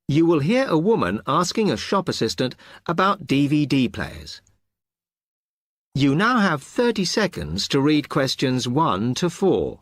You will hear a woman asking a shop assistant about DVD players. You now have 30 seconds to read questions 1 to 4.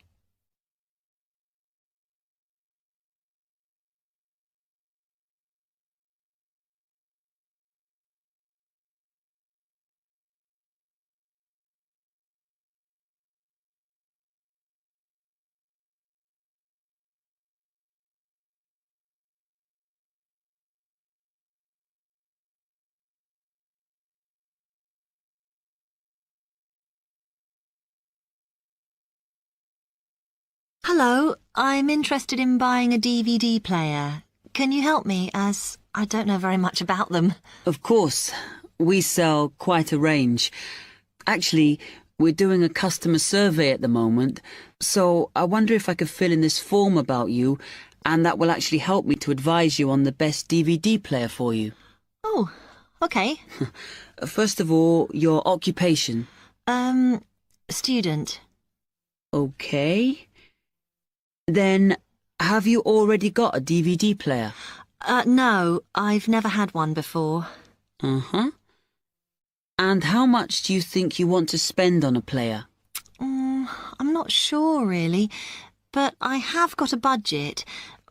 Hello, I'm interested in buying a DVD player. Can you help me, as I don't know very much about them? Of course. We sell quite a range. Actually, we're doing a customer survey at the moment, so I wonder if I could fill in this form about you, and that will actually help me to advise you on the best DVD player for you. Oh, okay. First of all, your occupation. Student. Okay. Then, have you already got a DVD player? No, I've never had one before. Uh-huh. And how much do you think you want to spend on a player? I'm not sure, really, but I have got a budget.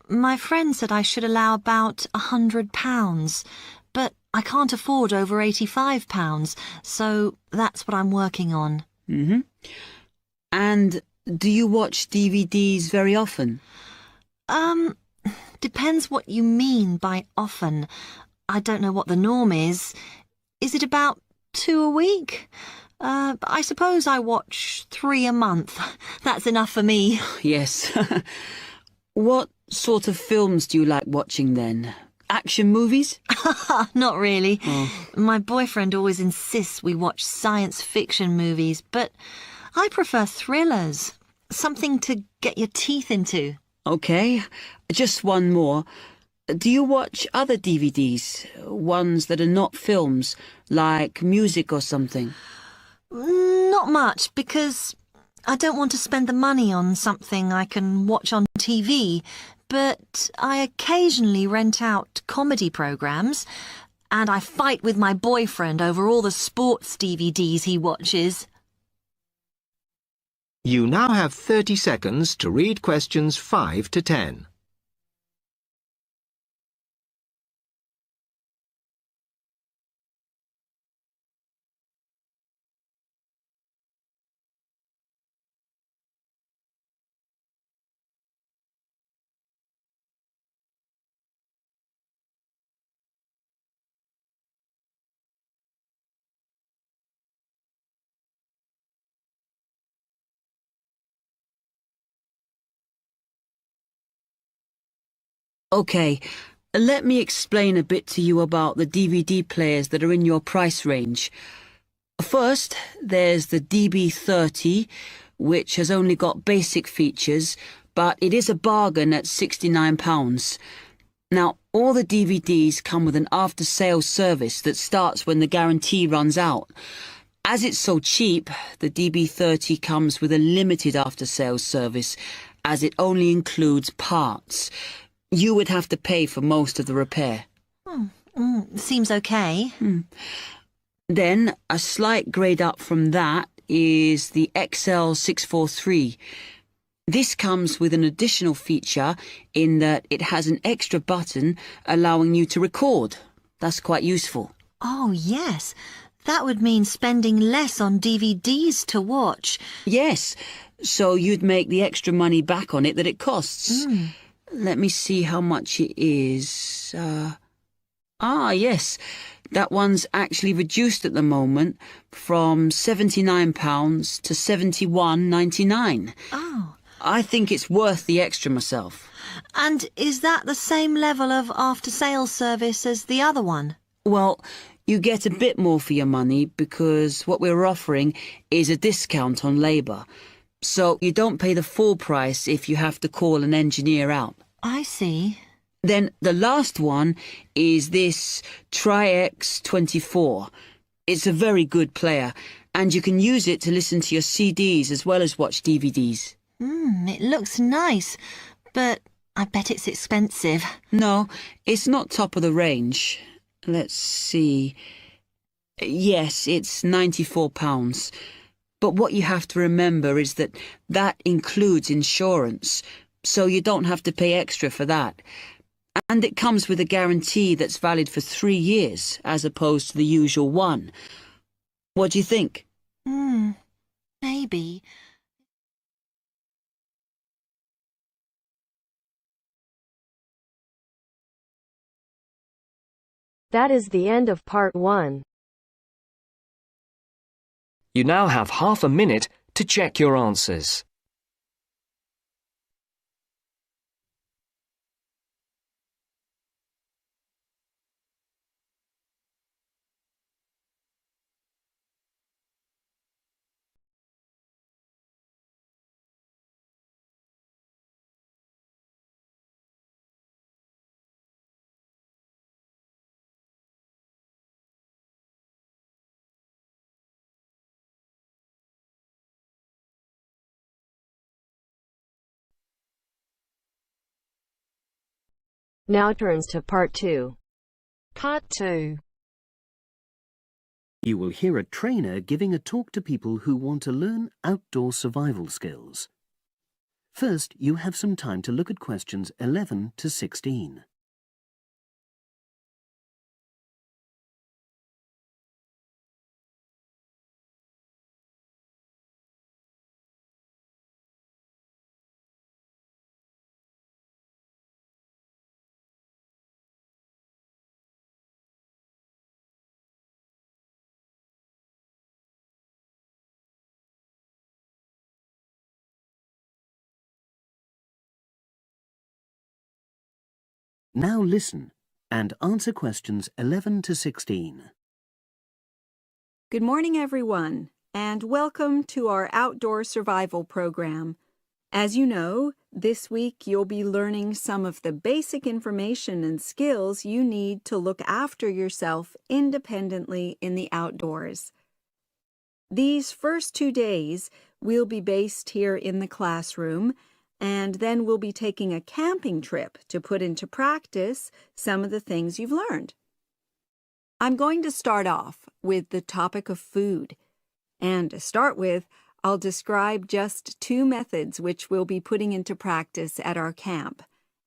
My friend said I should allow about £100, but I can't afford over £85, so that's what I'm working on. Mm-hmm. And do you watch DVDs very often? Depends what you mean by often. I don't know what the norm is. Is it about 2 a week? I suppose I watch 3 a month. That's enough for me. Yes. What sort of films do you like watching then? Action movies? Not really. Oh. My boyfriend always insists we watch science fiction movies, but I prefer thrillers. Something to get your teeth into. Okay, just one more. Do you watch other DVDs? Ones that are not films, like music or something? Not much, because I don't want to spend the money on something I can watch on TV, but I occasionally rent out comedy programs, and I fight with my boyfriend over all the sports DVDs he watches. You now have 30 seconds to read questions 5 to 10. Okay, let me explain a bit to you about the DVD players that are in your price range. First, there's the DB30, which has only got basic features, but it is a bargain at £69. Now, all the DVDs come with an after-sales service that starts when the guarantee runs out. As it's so cheap, the DB30 comes with a limited after-sales service, as it only includes parts. You would have to pay for most of the repair. Seems okay. Then, a slight grade up from that is the XL643. This comes with an additional feature in that it has an extra button allowing you to record. That's quite useful. Oh, yes. That would mean spending less on DVDs to watch. Yes, so you'd make the extra money back on it that it costs. Let me see how much it is. Yes, that one's actually reduced at the moment from £79 to £71.99. Oh. I think it's worth the extra myself. And is that the same level of after-sales service as the other one? Well, you get a bit more for your money because what we're offering is a discount on labour. So you don't pay the full price if you have to call an engineer out. I see. Then the last one is this Tri-X24. It's a very good player, and you can use it to listen to your CDs as well as watch DVDs. It looks nice, but I bet it's expensive. No, it's not top of the range. Let's see. Yes, it's £94. But what you have to remember is that includes insurance, so you don't have to pay extra for that. And it comes with a guarantee that's valid for 3 years, as opposed to the usual one. What do you think? Maybe. That is the end of part 1. You now have half a minute to check your answers. Now turns to part 2. Part 2. You will hear a trainer giving a talk to people who want to learn outdoor survival skills. First, you have some time to look at questions 11 to 16. Now listen and answer questions 11 to 16. Good morning, everyone, and welcome to our outdoor survival program. As you know, this week you'll be learning some of the basic information and skills you need to look after yourself independently in the outdoors. These first 2 days will be based here in the classroom, and then we'll be taking a camping trip to put into practice some of the things you've learned. I'm going to start off with the topic of food. And to start with, I'll describe just 2 methods which we'll be putting into practice at our camp,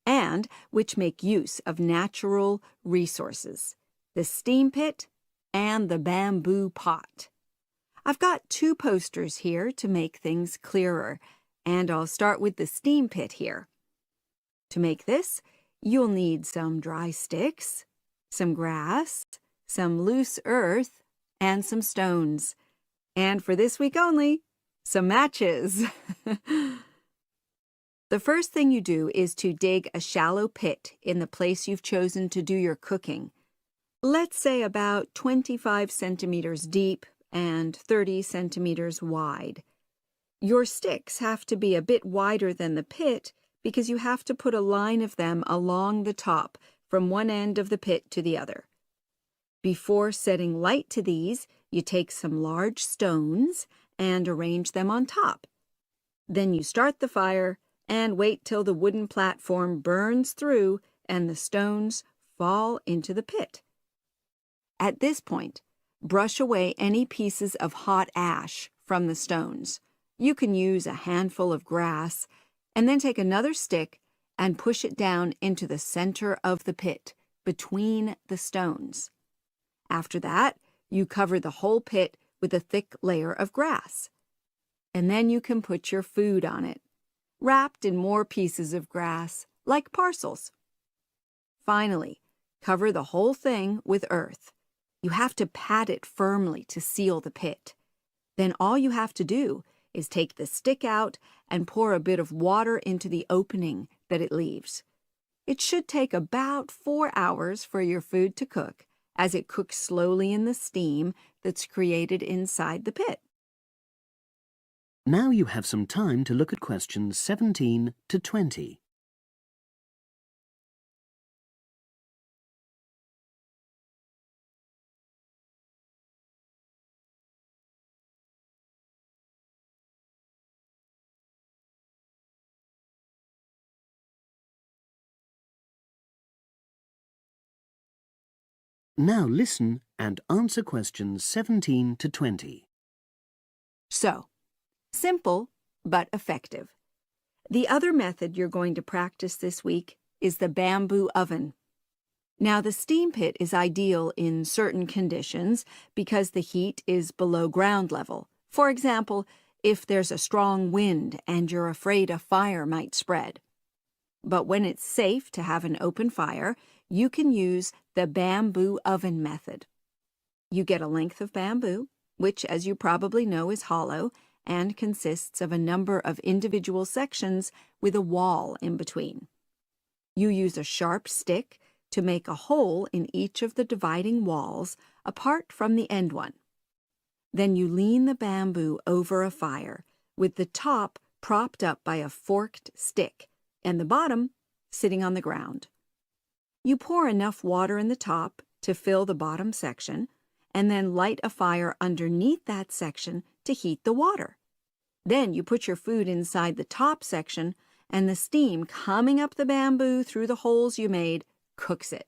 and which make use of natural resources, the steam pit and the bamboo pot. I've got 2 posters here to make things clearer, and I'll start with the steam pit here. To make this, you'll need some dry sticks, some grass, some loose earth, and some stones. And for this week only, some matches. The first thing you do is to dig a shallow pit in the place you've chosen to do your cooking. Let's say about 25 centimeters deep and 30 centimeters wide. Your sticks have to be a bit wider than the pit because you have to put a line of them along the top from one end of the pit to the other. Before setting light to these, you take some large stones and arrange them on top. Then you start the fire and wait till the wooden platform burns through and the stones fall into the pit. At this point, brush away any pieces of hot ash from the stones. You can use a handful of grass, and then take another stick and push it down into the center of the pit, between the stones. After that, you cover the whole pit with a thick layer of grass. And then you can put your food on it, wrapped in more pieces of grass, like parcels. Finally, cover the whole thing with earth. You have to pat it firmly to seal the pit. Then all you have to do is take the stick out and pour a bit of water into the opening that it leaves. It should take about 4 hours for your food to cook, as it cooks slowly in the steam that's created inside the pit. Now you have some time to look at questions 17 to 20. Now listen and answer questions 17 to 20. So, simple but effective. The other method you're going to practice this week is the bamboo oven. Now, the steam pit is ideal in certain conditions because the heat is below ground level. For example, if there's a strong wind and you're afraid a fire might spread. But when it's safe to have an open fire, you can use the bamboo oven method. You get a length of bamboo, which, as you probably know, is hollow and consists of a number of individual sections with a wall in between. You use a sharp stick to make a hole in each of the dividing walls apart from the end one. Then you lean the bamboo over a fire, with the top propped up by a forked stick and the bottom sitting on the ground. You pour enough water in the top to fill the bottom section, and then light a fire underneath that section to heat the water. Then you put your food inside the top section, and the steam coming up the bamboo through the holes you made cooks it.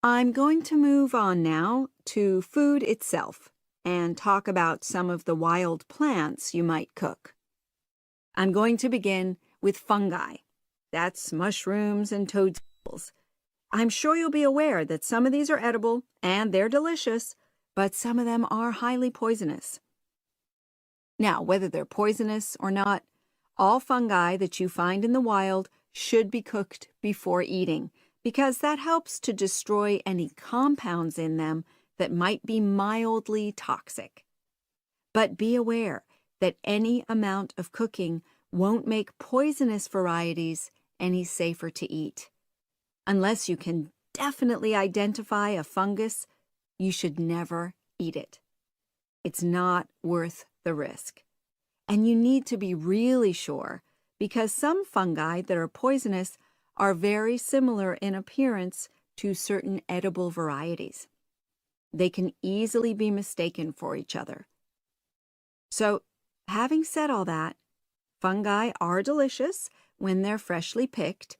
I'm going to move on now to food itself and talk about some of the wild plants you might cook. I'm going to begin with fungi. That's mushrooms and toadstools. I'm sure you'll be aware that some of these are edible and they're delicious, but some of them are highly poisonous. Now, whether they're poisonous or not, all fungi that you find in the wild should be cooked before eating, because that helps to destroy any compounds in them that might be mildly toxic. But be aware that any amount of cooking won't make poisonous varieties any safer to eat. Unless you can definitely identify a fungus, you should never eat it. It's not worth the risk. And you need to be really sure, because some fungi that are poisonous are very similar in appearance to certain edible varieties. They can easily be mistaken for each other. So, having said all that, fungi are delicious when they're freshly picked,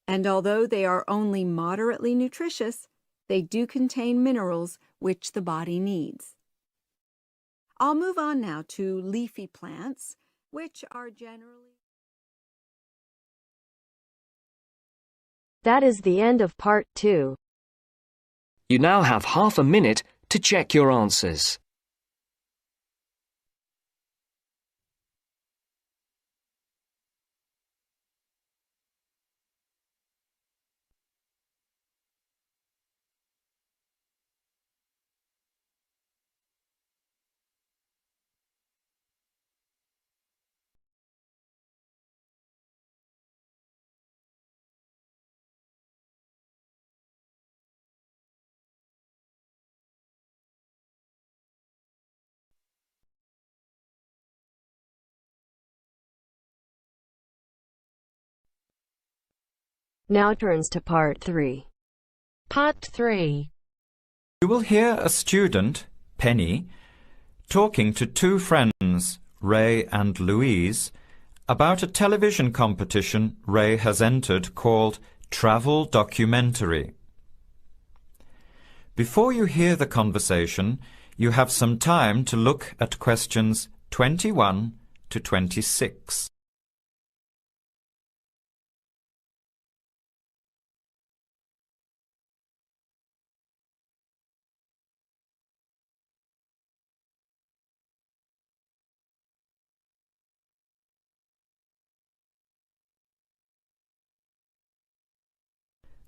and although they are only moderately nutritious, they do contain minerals which the body needs. I'll move on now to leafy plants, which are generally... That is the end of part 2. You now have half a minute to check your answers. Now turns to part 3. Part 3. You will hear a student, Penny, talking to two friends, Ray and Louise, about a television competition Ray has entered called Travel Documentary. Before you hear the conversation, you have some time to look at questions 21 to 26.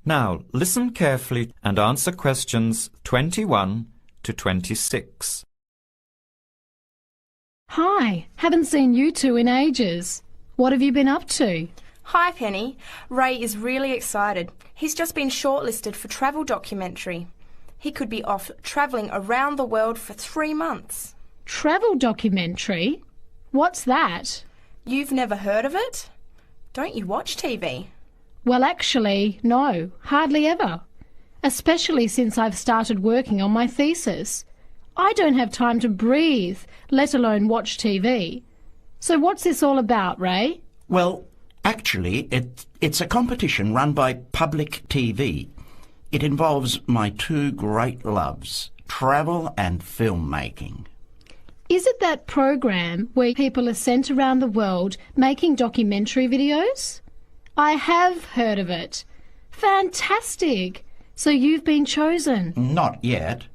Now, listen carefully and answer questions 21 to 26. Hi, haven't seen you two in ages. What have you been up to? Hi, Penny. Ray is really excited. He's just been shortlisted for Travel Documentary. He could be off travelling around the world for 3 months. Travel Documentary? What's that? You've never heard of it? Don't you watch TV? Well, actually, no, hardly ever. Especially since I've started working on my thesis. I don't have time to breathe, let alone watch TV. So what's this all about, Ray? Well, actually, it's a competition run by public TV. It involves my two great loves, travel and filmmaking. Is it that program where people are sent around the world making documentary videos? I have heard of it. Fantastic! So you've been chosen? Not yet.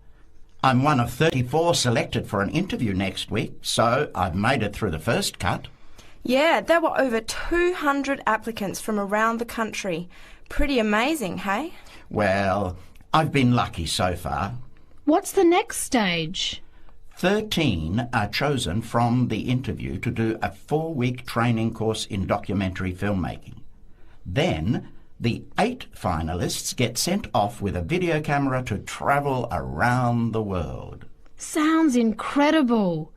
I'm one of 34 selected for an interview next week, so I've made it through the first cut. Yeah, there were over 200 applicants from around the country. Pretty amazing, hey? Well, I've been lucky so far. What's the next stage? 13 are chosen from the interview to do a 4-week training course in documentary filmmaking. Then, the 8 finalists get sent off with a video camera to travel around the world. Sounds incredible.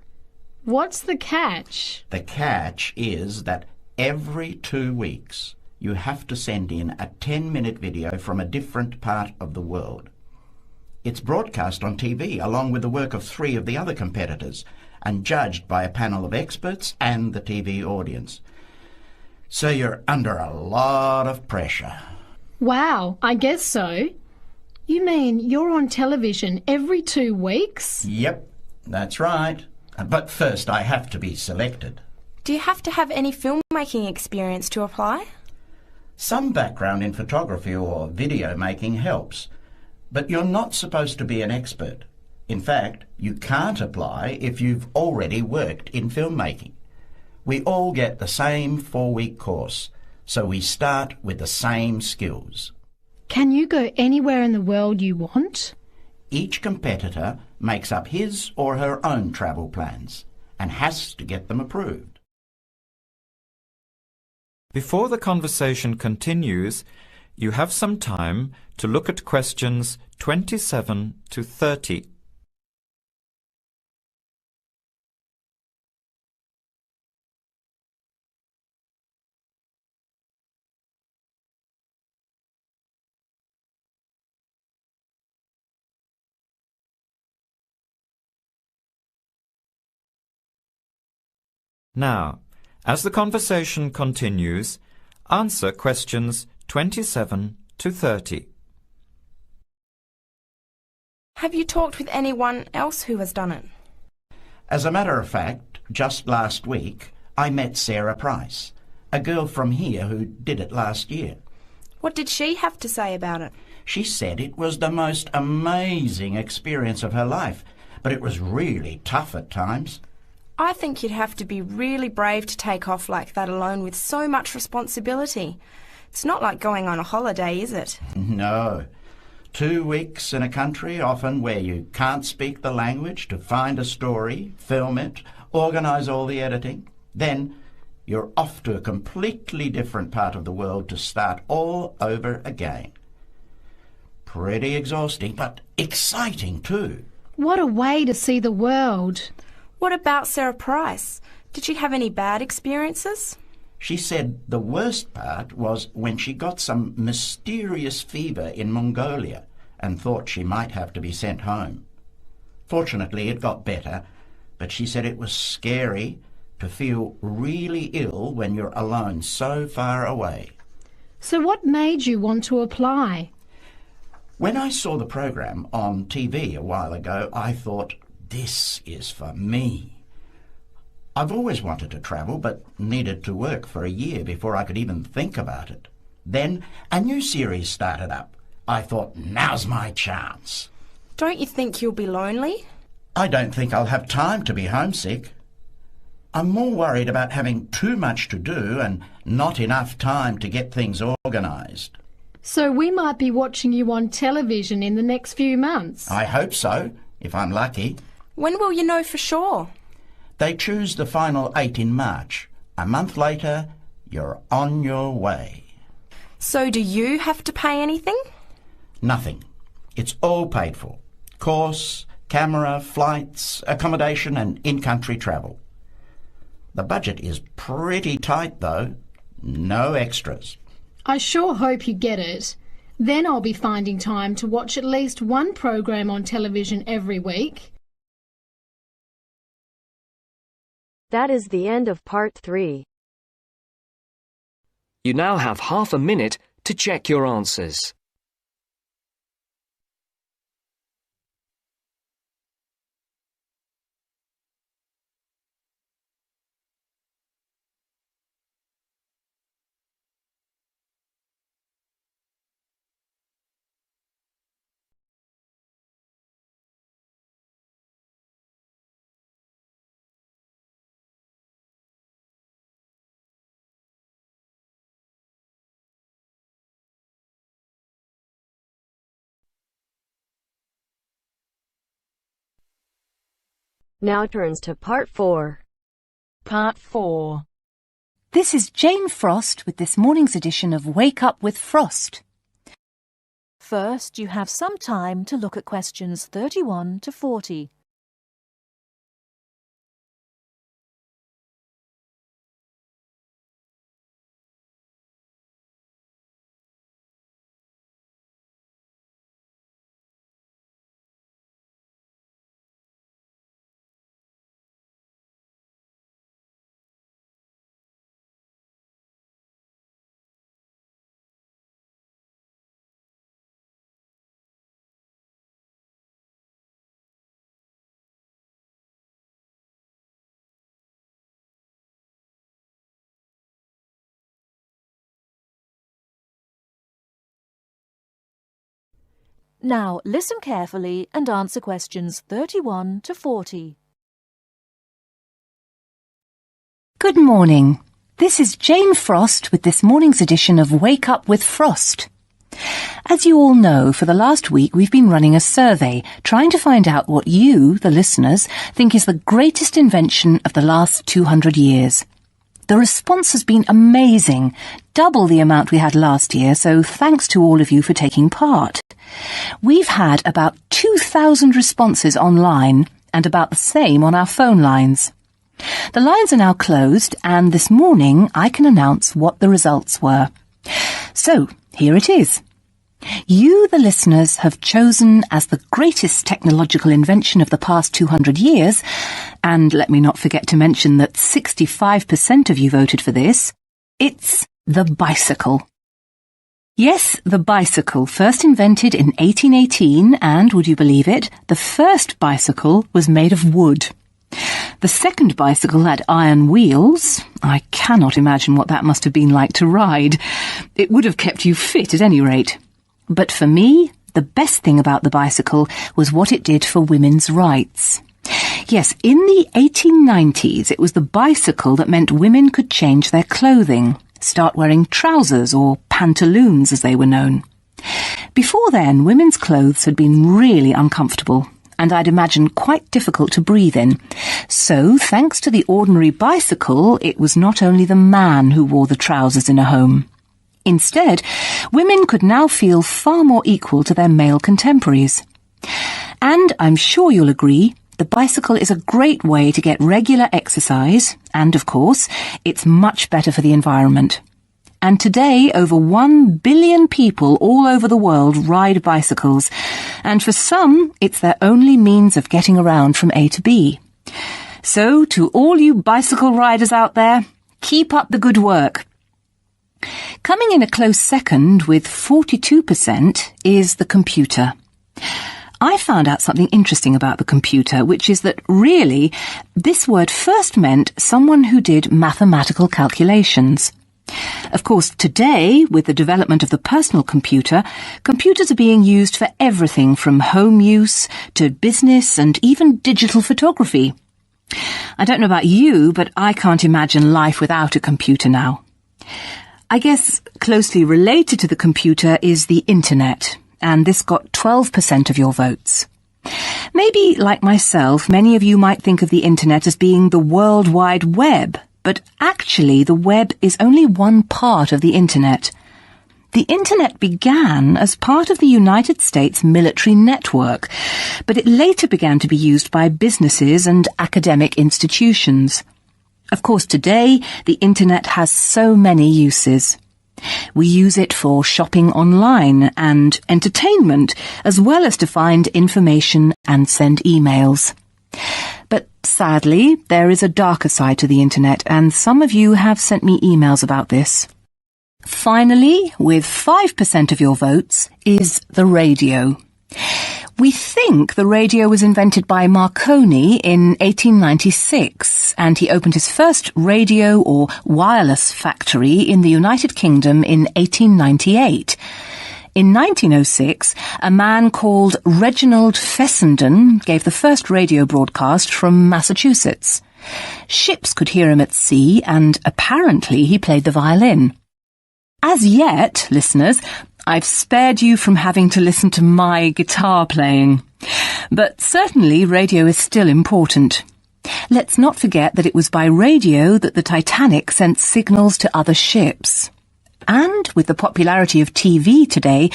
What's the catch? The catch is that every 2 weeks you have to send in a 10-minute video from a different part of the world. It's broadcast on TV along with the work of 3 of the other competitors and judged by a panel of experts and the TV audience. So you're under a lot of pressure. Wow, I guess so. You mean you're on television every 2 weeks? Yep, that's right. But first I have to be selected. Do you have to have any filmmaking experience to apply? Some background in photography or video making helps, but you're not supposed to be an expert. In fact, you can't apply if you've already worked in filmmaking. We all get the same 4-week course, so we start with the same skills. Can you go anywhere in the world you want? Each competitor makes up his or her own travel plans and has to get them approved. Before the conversation continues, you have some time to look at questions 27 to 30. Now, as the conversation continues, answer questions 27 to 30. Have you talked with anyone else who has done it? As a matter of fact, just last week I met Sarah Price, a girl from here who did it last year. What did she have to say about it? She said it was the most amazing experience of her life, but it was really tough at times. I think you'd have to be really brave to take off like that alone with so much responsibility. It's not like going on a holiday, is it? No. 2 weeks in a country, often where you can't speak the language, to find a story, film it, organise all the editing. Then you're off to a completely different part of the world to start all over again. Pretty exhausting, but exciting too. What a way to see the world. What about Sarah Price? Did she have any bad experiences? She said the worst part was when she got some mysterious fever in Mongolia and thought she might have to be sent home. Fortunately, it got better, but she said it was scary to feel really ill when you're alone so far away. So what made you want to apply? When I saw the program on TV a while ago, I thought, this is for me. I've always wanted to travel, but needed to work for a year before I could even think about it. Then a new series started up. I thought, now's my chance. Don't you think you'll be lonely? I don't think I'll have time to be homesick. I'm more worried about having too much to do and not enough time to get things organised. So we might be watching you on television in the next few months? I hope so, if I'm lucky. When will you know for sure? They choose the final 8 in March. A month later, you're on your way. So do you have to pay anything? Nothing. It's all paid for. Course, camera, flights, accommodation and in-country travel. The budget is pretty tight though. No extras. I sure hope you get it. Then I'll be finding time to watch at least one program on television every week. That is the end of part 3. You now have half a minute to check your answers. Now turns to Part 4. Part 4. This is Jane Frost with this morning's edition of Wake Up with Frost. First, you have some time to look at questions 31 to 40. Now, listen carefully and answer questions 31 to 40. Good morning. This is Jane Frost with this morning's edition of Wake Up with Frost. As you all know, for the last week we've been running a survey trying to find out what you, the listeners, think is the greatest invention of the last 200 years. The response has been amazing, double the amount we had last year, so thanks to all of you for taking part. We've had about 2,000 responses online and about the same on our phone lines. The lines are now closed, and this morning I can announce what the results were. So, here it is. You, the listeners, have chosen as the greatest technological invention of the past 200 years, and let me not forget to mention that 65% of you voted for this, it's the bicycle. Yes, the bicycle, first invented in 1818, and, would you believe it, the first bicycle was made of wood. The second bicycle had iron wheels. I cannot imagine what that must have been like to ride. It would have kept you fit at any rate. But for me, the best thing about the bicycle was what it did for women's rights. Yes, in the 1890s, it was the bicycle that meant women could change their clothing, start wearing trousers or pantaloons as they were known. Before then, women's clothes had been really uncomfortable, and I'd imagine quite difficult to breathe in. So, thanks to the ordinary bicycle, it was not only the man who wore the trousers in a home. Instead, women could now feel far more equal to their male contemporaries. And I'm sure you'll agree, the bicycle is a great way to get regular exercise, and of course, it's much better for the environment. And today, over 1 billion people all over the world ride bicycles, and for some, it's their only means of getting around from A to B. So, to all you bicycle riders out there, keep up the good work. Coming in a close second with 42% is the computer. I found out something interesting about the computer, which is that really this word first meant someone who did mathematical calculations. Of course, today, with the development of the personal computer, computers are being used for everything from home use to business and even digital photography. I don't know about you, but I can't imagine life without a computer now. I guess closely related to the computer is the internet, and this got 12% of your votes. Maybe, like myself, many of you might think of the internet as being the World Wide Web, but actually the web is only one part of the internet. The internet began as part of the United States military network, but it later began to be used by businesses and academic institutions. Of course, today, the internet has so many uses. We use it for shopping online and entertainment, as well as to find information and send emails. But sadly, there is a darker side to the internet, and some of you have sent me emails about this. Finally, with 5% of your votes, is the radio. We think the radio was invented by Marconi in 1896, and he opened his first radio or wireless factory in the United Kingdom in 1898. In 1906, a man called Reginald Fessenden gave the first radio broadcast from Massachusetts. Ships could hear him at sea, and apparently he played the violin. As yet, listeners, I've spared you from having to listen to my guitar playing. But certainly radio is still important. Let's not forget that it was by radio that the Titanic sent signals to other ships. And with the popularity of TV today,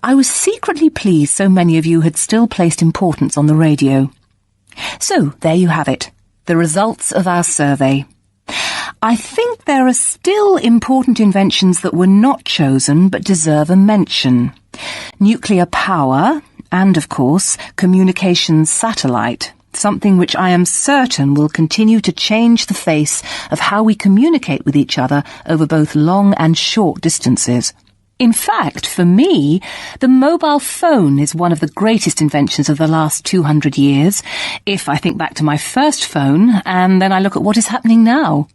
I was secretly pleased so many of you had still placed importance on the radio. So, there you have it, the results of our survey. I think there are still important inventions that were not chosen but deserve a mention. Nuclear power and, of course, communications satellite, something which I am certain will continue to change the face of how we communicate with each other over both long and short distances. In fact, for me, the mobile phone is one of the greatest inventions of the last 200 years, if I think back to my first phone and then I look at what is happening now.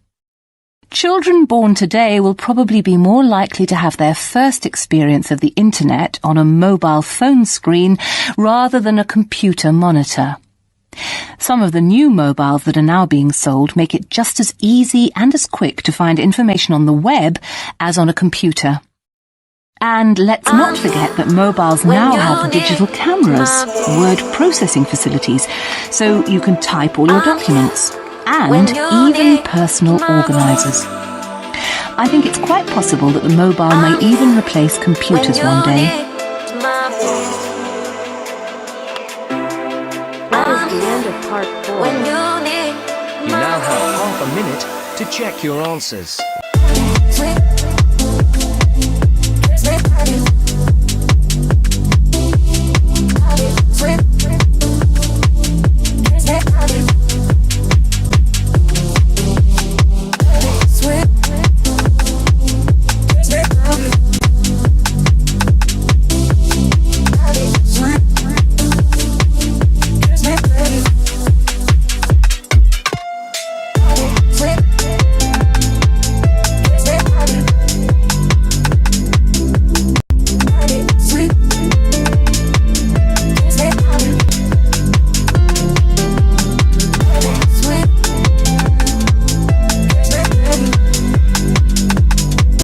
Children born today will probably be more likely to have their first experience of the internet on a mobile phone screen rather than a computer monitor. Some of the new mobiles that are now being sold make it just as easy and as quick to find information on the web as on a computer. And let's not forget that mobiles now have digital cameras, word processing facilities, so you can type all your documents, and even personal organisers. I think it's quite possible that the mobile may even replace computers one day. That is the end of part 4. You now have half a minute to check your answers.